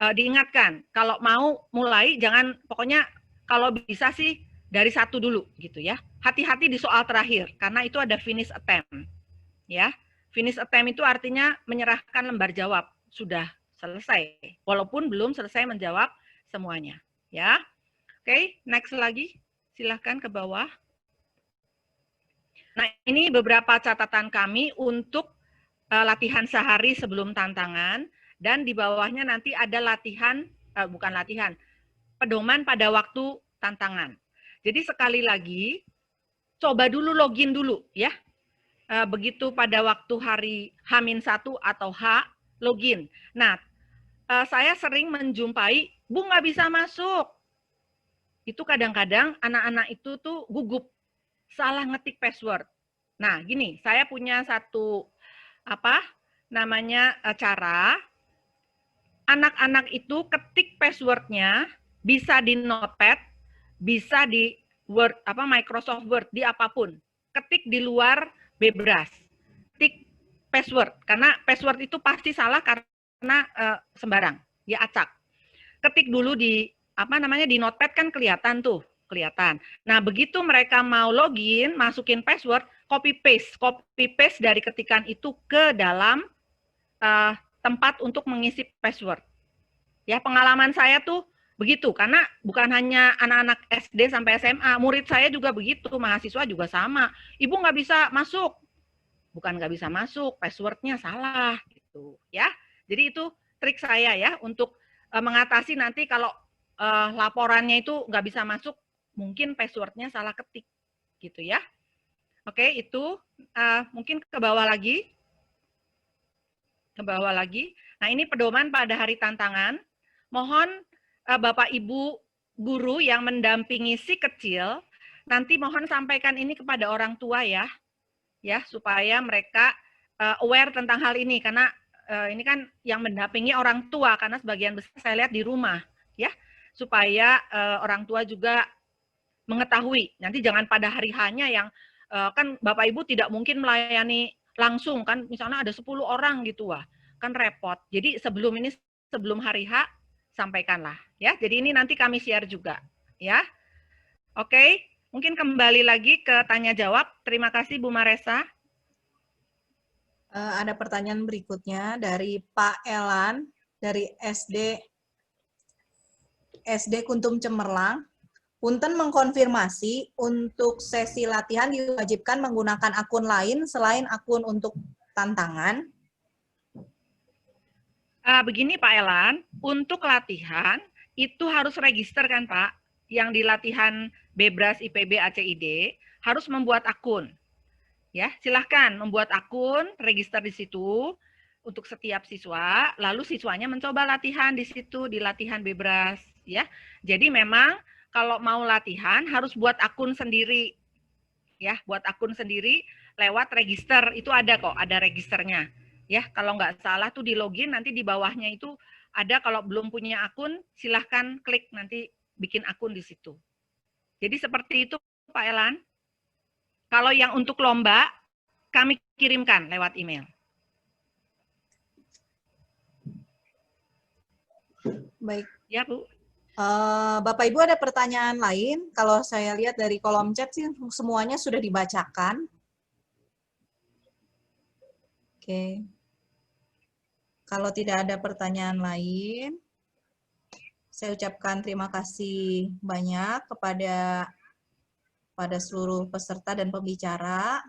diingatkan, kalau mau mulai, jangan, pokoknya kalau bisa sih dari 1 dulu. Gitu ya. Hati-hati di soal terakhir, karena itu ada finish attempt. Ya. Finish attempt itu artinya menyerahkan lembar jawab. Sudah selesai. Walaupun belum selesai menjawab semuanya. Ya. Oke, next lagi. Silahkan ke bawah. Nah, ini beberapa catatan kami untuk latihan sehari sebelum tantangan, dan di bawahnya nanti ada latihan, bukan latihan, pedoman pada waktu tantangan. Jadi sekali lagi, coba dulu login dulu ya. Begitu pada waktu hari H-1 atau H, login. Nah, saya sering menjumpai, Bu nggak bisa masuk. Itu kadang-kadang anak-anak itu tuh gugup, salah ngetik password. Nah, gini, saya punya satu cara, anak-anak itu ketik passwordnya bisa di Notepad, bisa di Word, Microsoft Word, di apapun. Ketik di luar Bebras. Ketik password, karena password itu pasti salah karena sembarang, ya acak. Ketik dulu di di Notepad kan kelihatan tuh, kelihatan. Nah, begitu mereka mau login, masukin password, copy paste dari ketikan itu ke dalam tempat untuk mengisi password. Ya, pengalaman saya tuh begitu, karena bukan hanya anak-anak SD sampai SMA, murid saya juga begitu, mahasiswa juga sama. Ibu nggak bisa masuk, bukan nggak bisa masuk, passwordnya salah, gitu ya. Jadi itu trik saya ya untuk mengatasi nanti kalau laporannya itu nggak bisa masuk, mungkin passwordnya salah ketik, gitu ya. Oke, itu mungkin ke bawah lagi. Ke bawah lagi. Nah, ini pedoman pada hari tantangan. Mohon Bapak Ibu guru yang mendampingi si kecil, nanti mohon sampaikan ini kepada orang tua ya. Ya, supaya mereka aware tentang hal ini, karena ini kan yang mendampingi orang tua, karena sebagian besar saya lihat di rumah, ya. Supaya orang tua juga mengetahui. Nanti jangan pada hari H-nya yang kan Bapak Ibu tidak mungkin melayani langsung kan, misalnya ada 10 orang gitu, wah kan repot. Jadi sebelum hari H sampaikanlah ya. Jadi ini nanti kami share juga ya. Oke, mungkin kembali lagi ke tanya jawab. Terima kasih Bu Maresa. Ada pertanyaan berikutnya dari Pak Elan dari SD Kuntum Cemerlang. Punten mengkonfirmasi, untuk sesi latihan diwajibkan menggunakan akun lain selain akun untuk tantangan? Begini Pak Elan, untuk latihan itu harus register kan Pak? yang di latihan Bebras IPB ACID harus membuat akun. Ya, silahkan membuat akun, register di situ untuk setiap siswa, lalu siswanya mencoba latihan di situ, di latihan Bebras. Ya, jadi memang kalau mau latihan harus buat akun sendiri. Ya, buat akun sendiri lewat register, itu ada kok, ada registernya. Ya, kalau nggak salah tuh di login, nanti di bawahnya itu ada, kalau belum punya akun, silahkan klik nanti bikin akun di situ. Jadi seperti itu Pak Elan. Kalau yang untuk lomba, kami kirimkan lewat email. Baik. Ya Bu. Bapak Ibu ada pertanyaan lain? Kalau saya lihat dari kolom chat sih semuanya sudah dibacakan. Oke. Kalau tidak ada pertanyaan lain, saya ucapkan terima kasih banyak kepada seluruh peserta dan pembicara.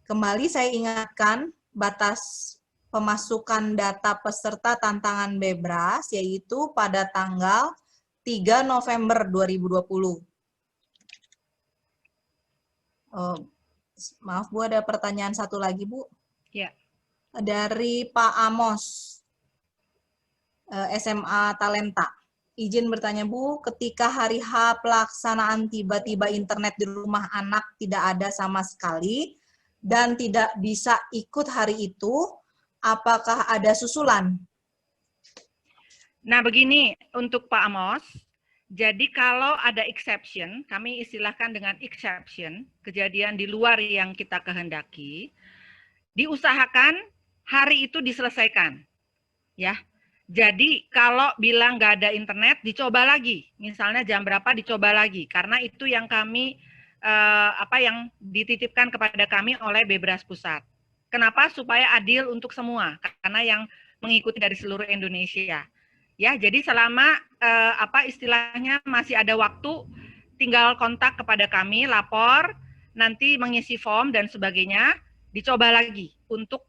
Kembali saya ingatkan batas pemasukan data peserta tantangan Bebras yaitu pada tanggal 3 November 2020. Maaf Bu, ada pertanyaan satu lagi Bu. Ya. Dari Pak Amos, SMA Talenta. Izin bertanya Bu, ketika hari H pelaksanaan tiba-tiba internet di rumah anak tidak ada sama sekali dan tidak bisa ikut hari itu, apakah ada susulan? Nah begini untuk Pak Amos, jadi kalau ada exception, kami istilahkan dengan exception, kejadian di luar yang kita kehendaki, diusahakan hari itu diselesaikan. Ya, jadi kalau bilang nggak ada internet, dicoba lagi. Misalnya jam berapa dicoba lagi, karena itu yang kami yang dititipkan kepada kami oleh Bebras Pusat. Kenapa? Supaya adil untuk semua, karena yang mengikuti dari seluruh Indonesia. Ya, jadi selama istilahnya masih ada waktu, tinggal kontak kepada kami, lapor, nanti mengisi form dan sebagainya, dicoba lagi untuk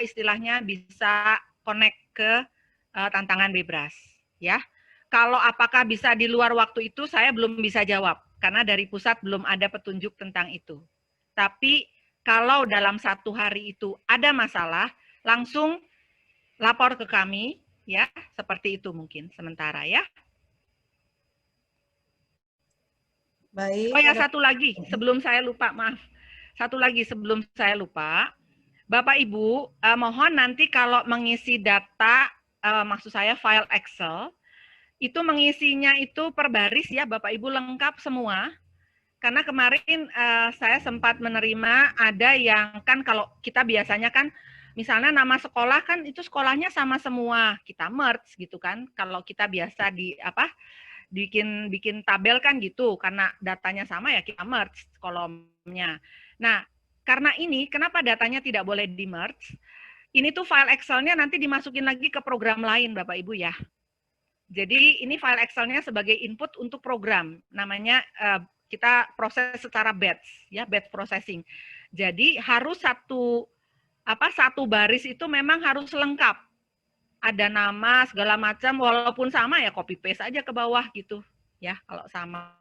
istilahnya bisa connect ke tantangan Bebras. Ya, kalau apakah bisa di luar waktu itu, saya belum bisa jawab karena dari pusat belum ada petunjuk tentang itu. Tapi kalau dalam satu hari itu ada masalah, langsung lapor ke kami. Ya, seperti itu mungkin sementara ya. Baik. Oh ya, satu lagi sebelum saya lupa, maaf. Satu lagi sebelum saya lupa, Bapak Ibu, mohon nanti kalau mengisi data, maksud saya file Excel, itu mengisinya itu per baris ya, Bapak Ibu lengkap semua. Karena kemarin saya sempat menerima ada yang kan kalau kita biasanya kan misalnya nama sekolah kan itu sekolahnya sama semua, kita merge gitu kan. Kalau kita biasa bikin tabel kan gitu, karena datanya sama ya kita merge kolomnya. Nah, karena ini kenapa datanya tidak boleh di merge? Ini tuh file Excel-nya nanti dimasukin lagi ke program lain Bapak Ibu ya. Jadi ini file Excel-nya sebagai input untuk program, namanya kita proses secara batch ya, batch processing. Jadi harus satu baris itu memang harus lengkap. Ada nama segala macam, walaupun sama ya copy paste aja ke bawah gitu ya kalau sama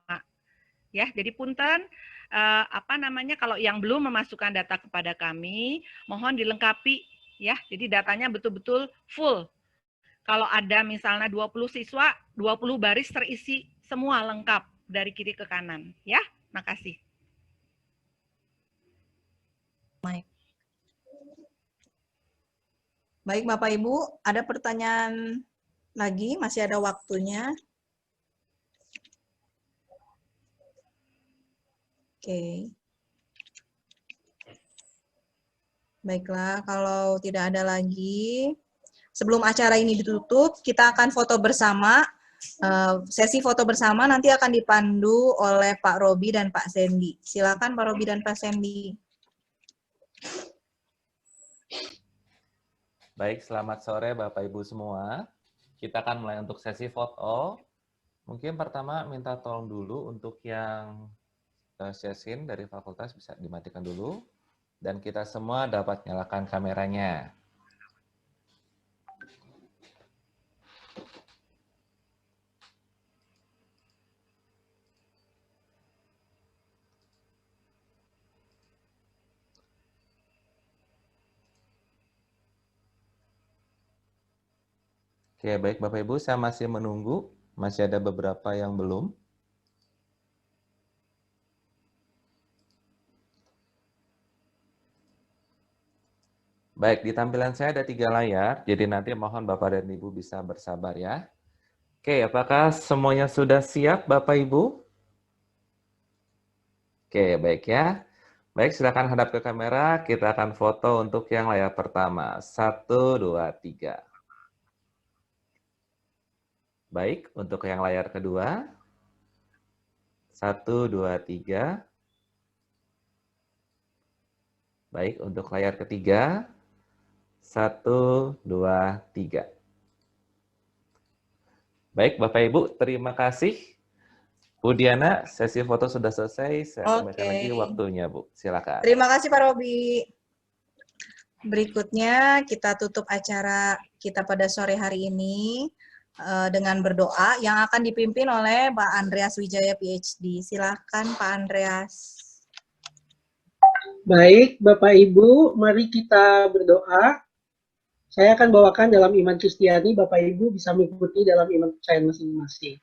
ya. Jadi punten kalau yang belum memasukkan data kepada kami mohon dilengkapi ya. Jadi datanya betul-betul full. Kalau ada misalnya 20 siswa, 20 baris terisi semua lengkap dari kiri ke kanan ya. Makasih. Baik Bapak Ibu, ada pertanyaan lagi, masih ada waktunya. Oke. Baiklah, kalau tidak ada lagi, sebelum acara ini ditutup, kita akan foto bersama. Sesi foto bersama nanti akan dipandu oleh Pak Robi dan Pak Sandy. Silakan Pak Robi dan Pak Sandy. Baik, selamat sore Bapak Ibu semua. Kita akan mulai untuk sesi foto. Mungkin pertama minta tolong dulu untuk yang Syasin dari fakultas bisa dimatikan dulu. Dan kita semua dapat nyalakan kameranya. Oke, baik Bapak Ibu, saya masih menunggu. Masih ada beberapa yang belum. Baik, di tampilan saya ada 3 layar, jadi nanti mohon Bapak dan Ibu bisa bersabar ya. Oke, apakah semuanya sudah siap Bapak Ibu? Oke, baik ya. Baik, silakan hadap ke kamera, kita akan foto untuk yang layar pertama. 1, 2, 3. Baik, untuk yang layar kedua. 1, 2, 3. Baik, untuk layar ketiga. 1, 2, 3. Baik, Bapak Ibu, terima kasih. Bu Diana, sesi foto sudah selesai. Saya kembalikan lagi waktunya, Bu. Silakan. Terima kasih Pak Robi. Berikutnya kita tutup acara kita pada sore hari ini dengan berdoa yang akan dipimpin oleh Pak Andreas Wijaya PhD. Silakan Pak Andreas. Baik, Bapak Ibu, mari kita berdoa. Saya akan bawakan dalam iman Kristiani, Bapak Ibu bisa mengikuti dalam iman percaya masing-masing.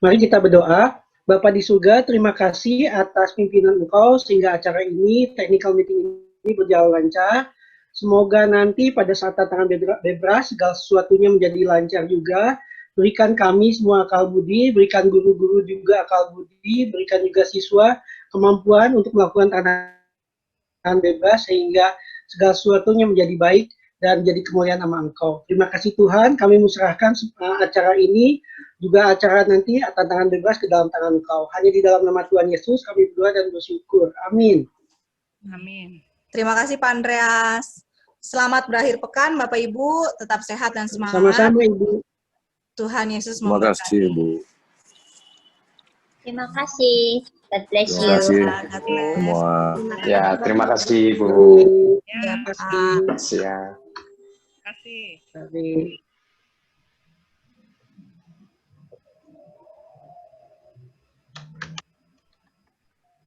Mari kita berdoa. Bapak di surga, terima kasih atas pimpinan Engkau sehingga acara ini, technical meeting ini berjalan lancar. Semoga nanti pada saat tantangan bebas, segala sesuatunya menjadi lancar juga. Berikan kami semua akal budi, berikan guru-guru juga akal budi, berikan juga siswa kemampuan untuk melakukan tantangan bebas sehingga segala sesuatunya menjadi baik dan jadi kemuliaan nama Engkau. Terima kasih Tuhan, kami menyerahkan acara ini, juga acara nanti tantangan bebas ke dalam tangan Engkau. Hanya di dalam nama Tuhan Yesus kami berdoa dan bersyukur. Amin. Amin. Terima kasih Pak Andreas. Selamat berakhir pekan Bapak Ibu, tetap sehat dan semangat. Sama-sama Ibu. Tuhan Yesus Terima memberkati. kasih, Bu. Terima kasih. God bless Terima kasih God bless. semua. Ya, terima kasih Bu. Ya, Pak. Terima kasih. Siap. Terima kasih. Terima kasih.